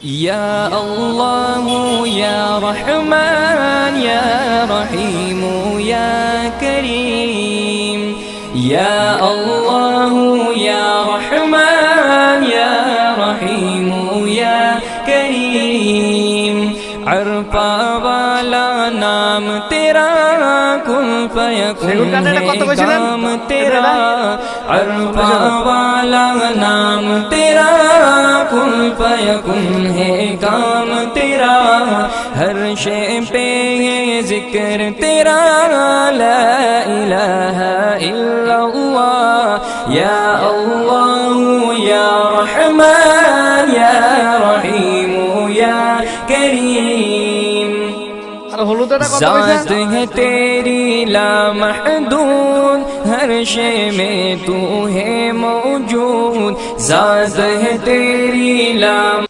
یا اللہ یا رحمان یا رحیم یا کریم، یا اللہ یا رحمان یا رحیم یا کریم، عرفہ والا نام تیرا، کن فیکن ہے کام تیرا، عرفہ والا نام تیرا، کن فیکن ہے کام تیرا، ہر شے پہ ہے ذکر تیرا، لا الہ الا اللہ، یا اللہ یا رحمان یا رحیم یا کریم، ذات ہے تیری لا محدود، ہر شے میں تو ہے موجود، ذات ہے تیری لا